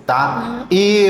tá? E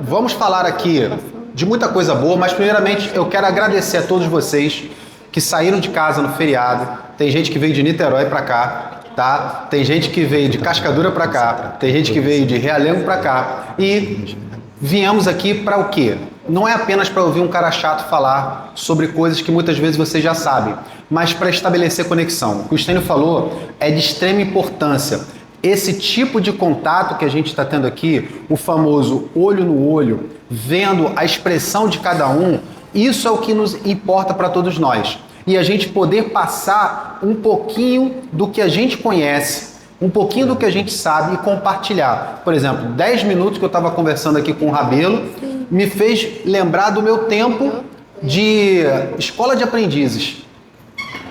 vamos falar aqui de muita coisa boa, mas primeiramente eu quero agradecer a todos vocês que saíram de casa no feriado. Tem gente que veio de Niterói pra cá, tá? Tem gente que veio de Cascadura pra cá, tem gente que veio de Realengo pra cá e viemos aqui para o quê? Não é apenas para ouvir um cara chato falar sobre coisas que muitas vezes você já sabe, mas para estabelecer conexão. O que o Stênio falou é de extrema importância. Esse tipo de contato que a gente está tendo aqui, o famoso olho no olho, vendo a expressão de cada um, isso é o que nos importa para todos nós. E a gente poder passar um pouquinho do que a gente conhece, um pouquinho do que a gente sabe e compartilhar. Por exemplo, 10 minutos que eu estava conversando aqui com o Rabelo, me fez lembrar do meu tempo de escola de aprendizes,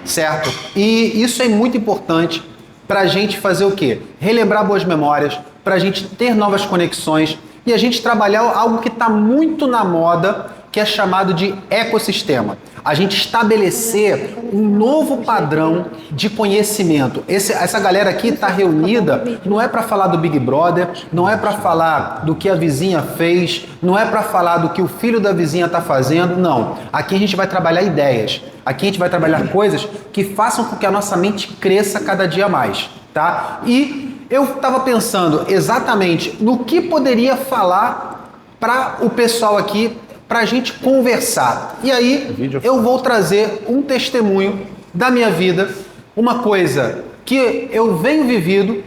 certo? E isso é muito importante para a gente fazer o quê? Relembrar boas memórias, para a gente ter novas conexões e a gente trabalhar algo que está muito na moda, que é chamado de ecossistema. A gente estabelecer um novo padrão de conhecimento. Essa galera aqui está reunida, não é para falar do Big Brother, não é para falar do que a vizinha fez, não é para falar do que o filho da vizinha está fazendo, não. Aqui a gente vai trabalhar ideias, aqui a gente vai trabalhar coisas que façam com que a nossa mente cresça cada dia mais, tá? E eu estava pensando exatamente no que poderia falar para o pessoal aqui, para a gente conversar. E aí eu vou trazer um testemunho da minha vida, uma coisa que eu venho vivido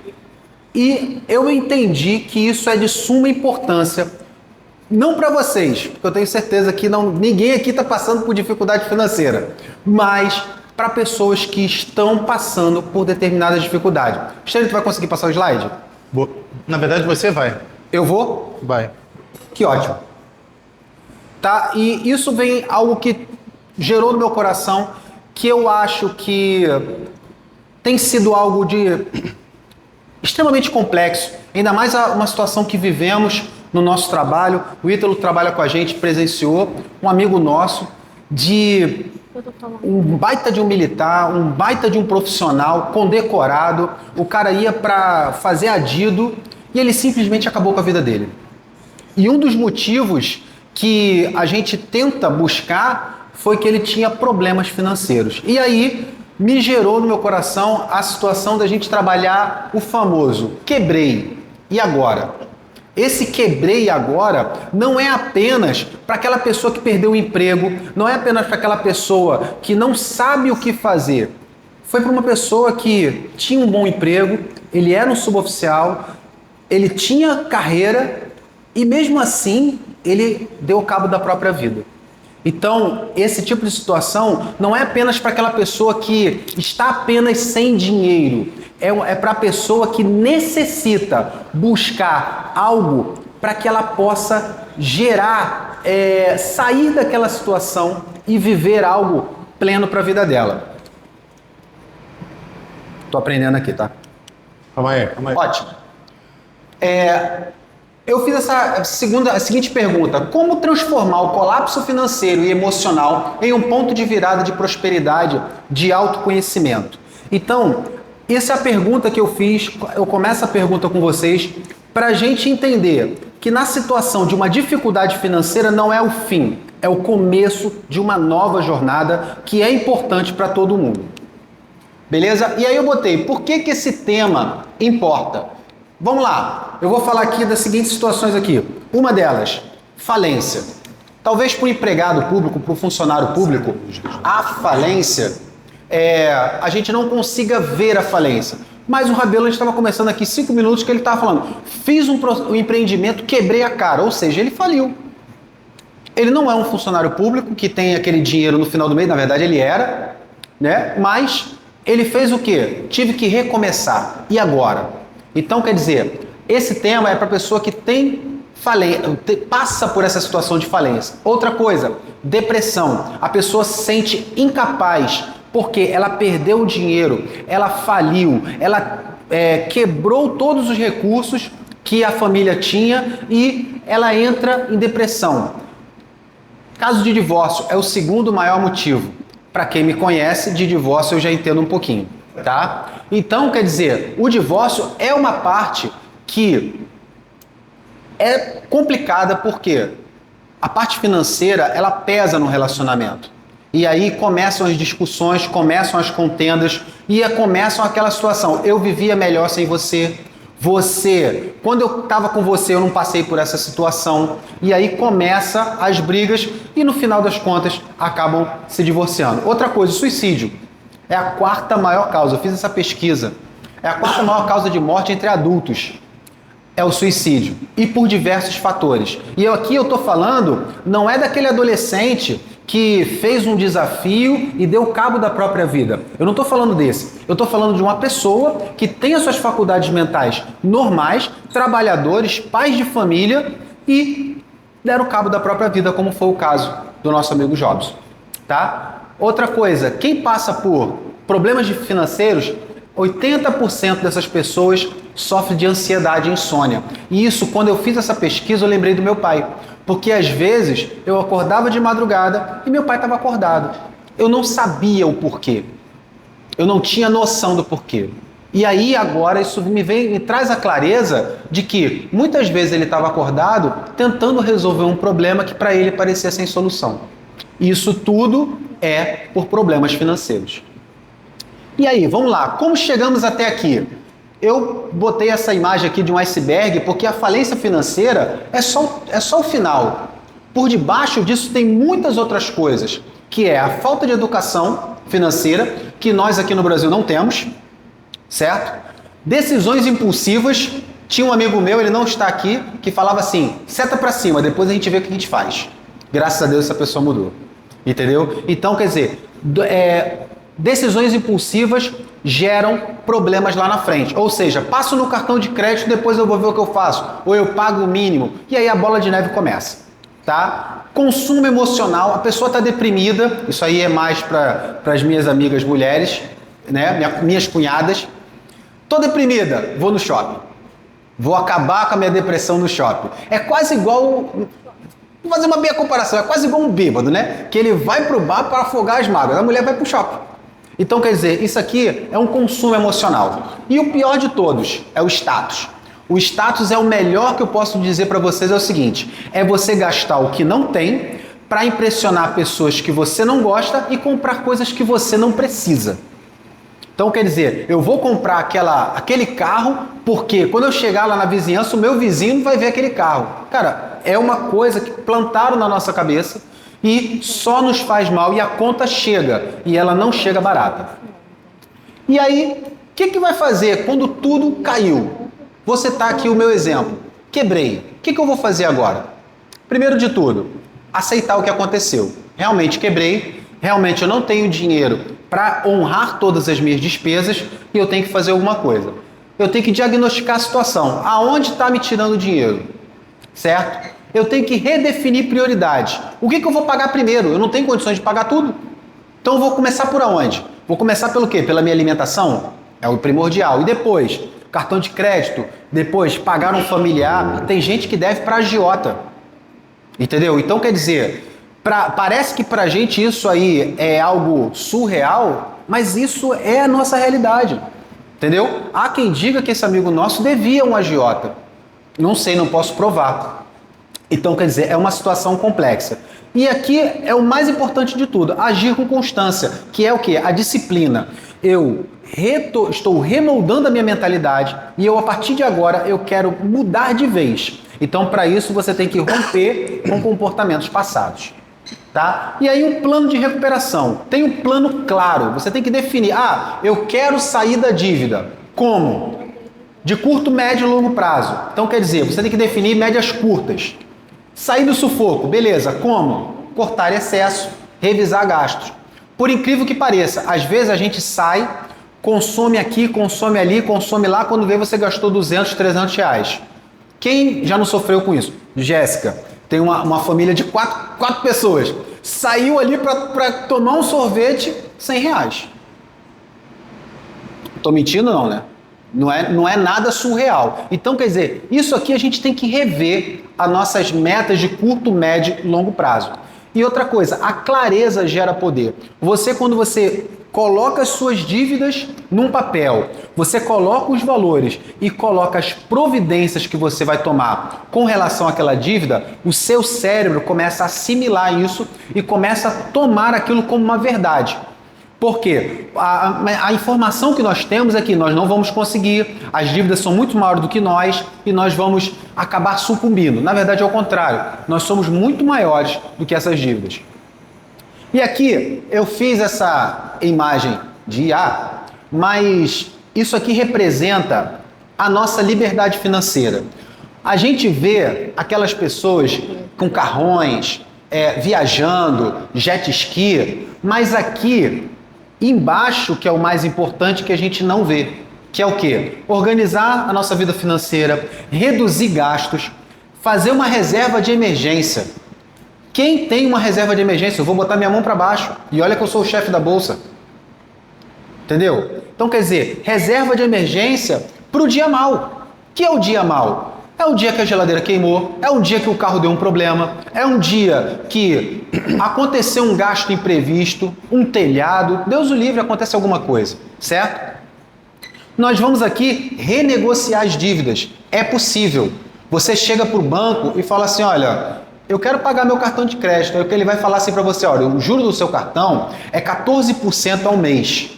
e eu entendi que isso é de suma importância, não para vocês, porque eu tenho certeza que ninguém aqui está passando por dificuldade financeira, mas para pessoas que estão passando por determinadas dificuldades. Stênio, tu vai conseguir passar o slide? Na verdade, você vai. Eu vou? Vai. Que ótimo. Tá? E isso vem algo que gerou no meu coração, que eu acho que tem sido algo de extremamente complexo, ainda mais uma situação que vivemos no nosso trabalho. O Ítalo trabalha com a gente, presenciou um amigo nosso de um baita de um militar, um baita de um profissional condecorado. O cara ia para fazer adido e ele simplesmente acabou com a vida dele. E um dos motivos que a gente tenta buscar foi que ele tinha problemas financeiros. E aí me gerou no meu coração a situação da gente trabalhar o famoso quebrei. E agora? Esse quebrei agora não é apenas para aquela pessoa que perdeu o emprego, não é apenas para aquela pessoa que não sabe o que fazer. Foi para uma pessoa que tinha um bom emprego, ele era um suboficial, ele tinha carreira e mesmo assim ele deu cabo da própria vida. Então, esse tipo de situação não é apenas para aquela pessoa que está apenas sem dinheiro, é para a pessoa que necessita buscar algo para que ela possa gerar, sair daquela situação e viver algo pleno para a vida dela. Tô aprendendo aqui, tá? Calma aí. Ótimo. Eu fiz a seguinte pergunta: como transformar o colapso financeiro e emocional em um ponto de virada de prosperidade, de autoconhecimento? Então, essa é a pergunta que eu fiz. Eu começo a pergunta com vocês para a gente entender que na situação de uma dificuldade financeira não é o fim, é o começo de uma nova jornada que é importante para todo mundo. Beleza? E aí eu botei, por que esse tema importa? Vamos lá, eu vou falar aqui das seguintes situações aqui. Uma delas, falência. Talvez para o empregado público, para o funcionário público, a falência, a gente não consiga ver a falência. Mas o Rabelo, a gente estava começando aqui 5 minutos que ele estava falando, fiz um empreendimento, quebrei a cara, ou seja, ele faliu. Ele não é um funcionário público que tem aquele dinheiro no final do mês, na verdade ele era, né? Mas ele fez o quê? Tive que recomeçar. E agora? Então, quer dizer, esse tema é para a pessoa que passa por essa situação de falência. Outra coisa, depressão. A pessoa se sente incapaz porque ela perdeu o dinheiro, ela faliu, ela quebrou todos os recursos que a família tinha e ela entra em depressão. Caso de divórcio é o segundo maior motivo. Para quem me conhece, de divórcio eu já entendo um pouquinho. Tá? Então, quer dizer, o divórcio é uma parte que é complicada porque a parte financeira, ela pesa no relacionamento. E aí começam as discussões, começam as contendas e começam aquela situação. Eu vivia melhor sem você. Quando eu estava com você, eu não passei por essa situação. E aí começa as brigas e no final das contas acabam se divorciando. Outra coisa, o suicídio é a quarta maior causa. Eu fiz essa pesquisa. É a quarta maior causa de morte entre adultos. É o suicídio. E por diversos fatores. E aqui eu estou falando, não é daquele adolescente que fez um desafio e deu cabo da própria vida. Eu não estou falando desse. Eu estou falando de uma pessoa que tem as suas faculdades mentais normais, trabalhadores, pais de família e deram cabo da própria vida, como foi o caso do nosso amigo Jobs. Tá? Outra coisa, quem passa por problemas financeiros, 80% dessas pessoas sofrem de ansiedade e insônia. E isso, quando eu fiz essa pesquisa, eu lembrei do meu pai. Porque às vezes eu acordava de madrugada e meu pai estava acordado. Eu não sabia o porquê. Eu não tinha noção do porquê. E aí agora isso me traz a clareza de que muitas vezes ele estava acordado tentando resolver um problema que para ele parecia sem solução. Isso tudo é por problemas financeiros. E aí, vamos lá. Como chegamos até aqui? Eu botei essa imagem aqui de um iceberg porque a falência financeira é só o final. Por debaixo disso tem muitas outras coisas, que é a falta de educação financeira, que nós aqui no Brasil não temos, certo? Decisões impulsivas. Tinha um amigo meu, ele não está aqui, que falava assim, seta pra cima, depois a gente vê o que a gente faz. Graças a Deus essa pessoa mudou. Entendeu? Então, quer dizer, decisões impulsivas geram problemas lá na frente. Ou seja, passo no cartão de crédito, depois eu vou ver o que eu faço. Ou eu pago o mínimo. E aí a bola de neve começa. Tá? Consumo emocional. A pessoa está deprimida. Isso aí é mais para as minhas amigas mulheres, né? Minhas cunhadas. Tô deprimida. Vou no shopping. Vou acabar com a minha depressão no shopping. É quase igual... Vou fazer uma meia comparação. É quase igual um bêbado, né? Que ele vai pro bar para afogar as mágoas. A mulher vai pro shopping. Então, quer dizer, isso aqui é um consumo emocional. E o pior de todos é o status. O status é o melhor que eu posso dizer para vocês, é o seguinte, é você gastar o que não tem para impressionar pessoas que você não gosta e comprar coisas que você não precisa. Então, quer dizer, eu vou comprar aquele carro porque quando eu chegar lá na vizinhança, o meu vizinho vai ver aquele carro. Cara, é uma coisa que plantaram na nossa cabeça e só nos faz mal e a conta chega e ela não chega barata. E aí, o que vai fazer quando tudo caiu? Vou citar aqui o meu exemplo. Quebrei. O que eu vou fazer agora? Primeiro de tudo, aceitar o que aconteceu. Realmente quebrei, realmente eu não tenho dinheiro para honrar todas as minhas despesas e eu tenho que fazer alguma coisa. Eu tenho que diagnosticar a situação. Aonde está me tirando dinheiro? Certo? Eu tenho que redefinir prioridades. O que eu vou pagar primeiro? Eu não tenho condições de pagar tudo. Então eu vou começar por onde? Vou começar pelo quê? Pela minha alimentação? É o primordial. E depois, cartão de crédito. Depois, pagar um familiar. Tem gente que deve para agiota. Entendeu? Então quer dizer, parece que pra gente isso aí é algo surreal, mas isso é a nossa realidade. Entendeu? Há quem diga que esse amigo nosso devia um agiota. Não sei, não posso provar. Então, quer dizer, é uma situação complexa. E aqui é o mais importante de tudo, agir com constância, que é o quê? A disciplina. Eu estou remoldando a minha mentalidade e a partir de agora, eu quero mudar de vez. Então, para isso, você tem que romper com comportamentos passados. Tá? E aí, um plano de recuperação. Tem um plano claro. Você tem que definir, eu quero sair da dívida. Como? De curto, médio e longo prazo. Então, quer dizer, você tem que definir médias curtas. Sair do sufoco, beleza, como? Cortar excesso, revisar gastos. Por incrível que pareça, às vezes a gente sai, consome aqui, consome ali, consome lá, quando vê você gastou 200, 300 reais. Quem já não sofreu com isso? Jéssica, tem uma família de quatro pessoas, saiu ali para tomar um sorvete, 100 reais. Tô mentindo não, né? Não é nada surreal. Então, quer dizer, isso aqui a gente tem que rever as nossas metas de curto, médio e longo prazo. E outra coisa, a clareza gera poder. Quando você coloca as suas dívidas num papel, você coloca os valores e coloca as providências que você vai tomar com relação àquela dívida, o seu cérebro começa a assimilar isso e começa a tomar aquilo como uma verdade. Por quê? A informação que nós temos é que nós não vamos conseguir, as dívidas são muito maiores do que nós e nós vamos acabar sucumbindo. Na verdade, é o contrário. Nós somos muito maiores do que essas dívidas. E aqui eu fiz essa imagem de IA, mas isso aqui representa a nossa liberdade financeira. A gente vê aquelas pessoas com carrões, viajando, jet ski, mas aqui embaixo, que é o mais importante, que a gente não vê, que é o quê? Organizar a nossa vida financeira, reduzir gastos, fazer uma reserva de emergência. Quem tem uma reserva de emergência? Eu vou botar minha mão para baixo. E olha que eu sou o chefe da bolsa. Entendeu? Então, quer dizer, reserva de emergência para o dia mau. Que é o dia mau? É o dia que a geladeira queimou, é um dia que o carro deu um problema, é um dia que aconteceu um gasto imprevisto, um telhado, Deus o livre, acontece alguma coisa, certo? Nós vamos aqui renegociar as dívidas. É possível. Você chega para o banco e fala assim, olha, eu quero pagar meu cartão de crédito. Aí o que ele vai falar assim para você, olha, o juro do seu cartão é 14% ao mês.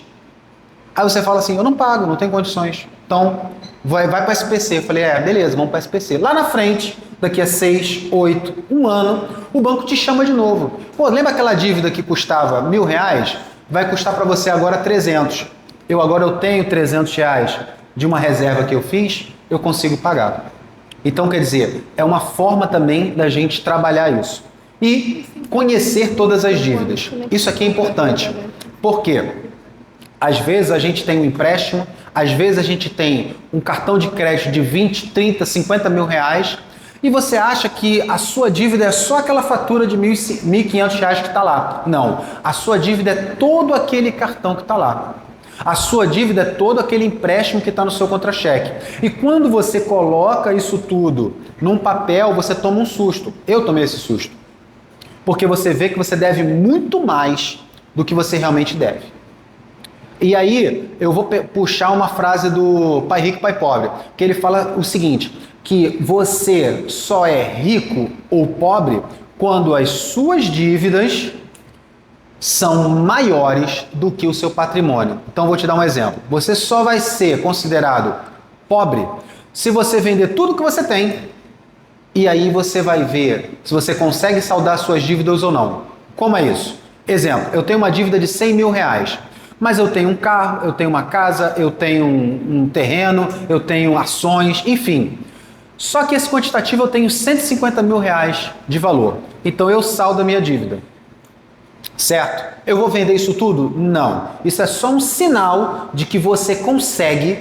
Aí você fala assim, eu não pago, não tenho condições. Então, vai para o SPC. Eu falei, beleza, vamos para o SPC. Lá na frente, daqui a 6, 8, 1 ano, o banco te chama de novo. Pô, lembra aquela dívida que custava R$1.000? Vai custar para você agora 300. Agora eu tenho R$300 de uma reserva que eu fiz, eu consigo pagar. Então, quer dizer, é uma forma também da gente trabalhar isso. E conhecer todas as dívidas. Isso aqui é importante. Por quê? Às vezes a gente tem um empréstimo, às vezes a gente tem um cartão de crédito de 20, 30, 50 mil reais e você acha que a sua dívida é só aquela fatura de R$1.500 que está lá. Não, a sua dívida é todo aquele cartão que está lá. A sua dívida é todo aquele empréstimo que está no seu contra-cheque. E quando você coloca isso tudo num papel, você toma um susto. Eu tomei esse susto. Porque você vê que você deve muito mais do que você realmente deve. E aí, eu vou puxar uma frase do Pai Rico, Pai Pobre, que ele fala o seguinte, que você só é rico ou pobre quando as suas dívidas são maiores do que o seu patrimônio. Então, vou te dar um exemplo. Você só vai ser considerado pobre se você vender tudo que você tem e aí você vai ver se você consegue saldar suas dívidas ou não. Como é isso? Exemplo, eu tenho uma dívida de 100 mil reais, mas eu tenho um carro, eu tenho uma casa, eu tenho um terreno, eu tenho ações, enfim. Só que esse quantitativo eu tenho 150 mil reais de valor. Então eu saldo a minha dívida. Certo? Eu vou vender isso tudo? Não. Isso é só um sinal de que você consegue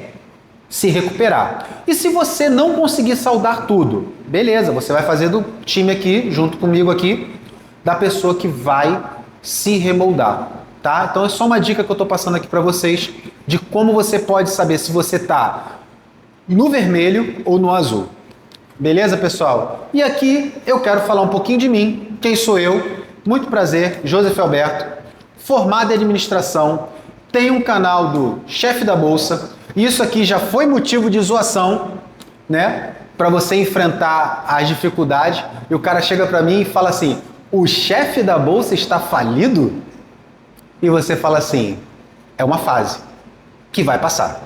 se recuperar. E se você não conseguir saldar tudo, beleza, você vai fazer do time aqui, junto comigo aqui, da pessoa que vai se remoldar. Tá? Então é só uma dica que eu estou passando aqui para vocês de como você pode saber se você está no vermelho ou no azul. Beleza, pessoal? E aqui eu quero falar um pouquinho de mim. Quem sou eu? Muito prazer, Joseph Alberto, formado em administração, tenho um canal do Chefe da Bolsa. Isso aqui já foi motivo de zoação, né? Para você enfrentar as dificuldades. E o cara chega para mim e fala assim, o chefe da Bolsa está falido? E você fala assim, é uma fase que vai passar,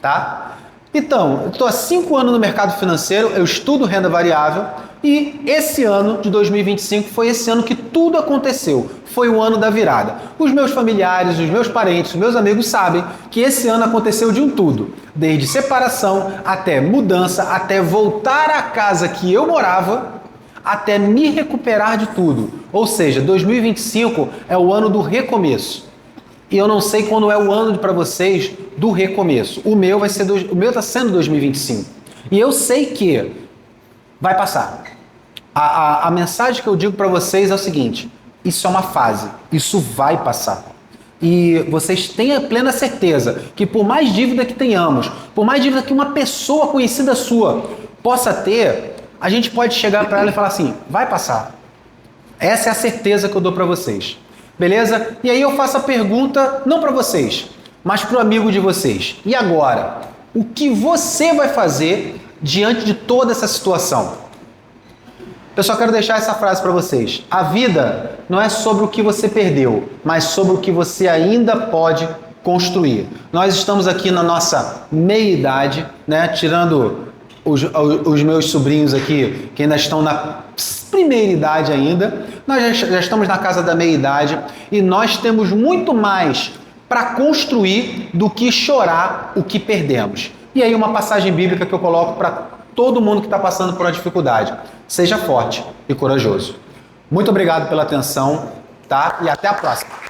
tá? Então, eu estou há 5 anos no mercado financeiro, eu estudo renda variável e esse ano de 2025 foi esse ano que tudo aconteceu. Foi o ano da virada. Os meus familiares, os meus parentes, os meus amigos sabem que esse ano aconteceu de um tudo. Desde separação, até mudança, até voltar à casa que eu morava, até me recuperar de tudo. Ou seja, 2025 é o ano do recomeço. E eu não sei quando é o ano para vocês do recomeço. O meu está sendo 2025. E eu sei que vai passar. A mensagem que eu digo para vocês é o seguinte: isso é uma fase, isso vai passar. E vocês tenham plena certeza que por mais dívida que tenhamos, por mais dívida que uma pessoa conhecida sua possa ter, a gente pode chegar para ela e falar assim, vai passar. Essa é a certeza que eu dou para vocês. Beleza? E aí eu faço a pergunta, não para vocês, mas para o amigo de vocês. E agora? O que você vai fazer diante de toda essa situação? Eu só quero deixar essa frase para vocês. A vida não é sobre o que você perdeu, mas sobre o que você ainda pode construir. Nós estamos aqui na nossa meia-idade, né? Tirando os meus sobrinhos aqui, que ainda estão na primeira idade ainda. Nós já estamos na casa da meia-idade e nós temos muito mais para construir do que chorar o que perdemos. E aí uma passagem bíblica que eu coloco para todo mundo que está passando por uma dificuldade. Seja forte e corajoso. Muito obrigado pela atenção, tá? E até a próxima.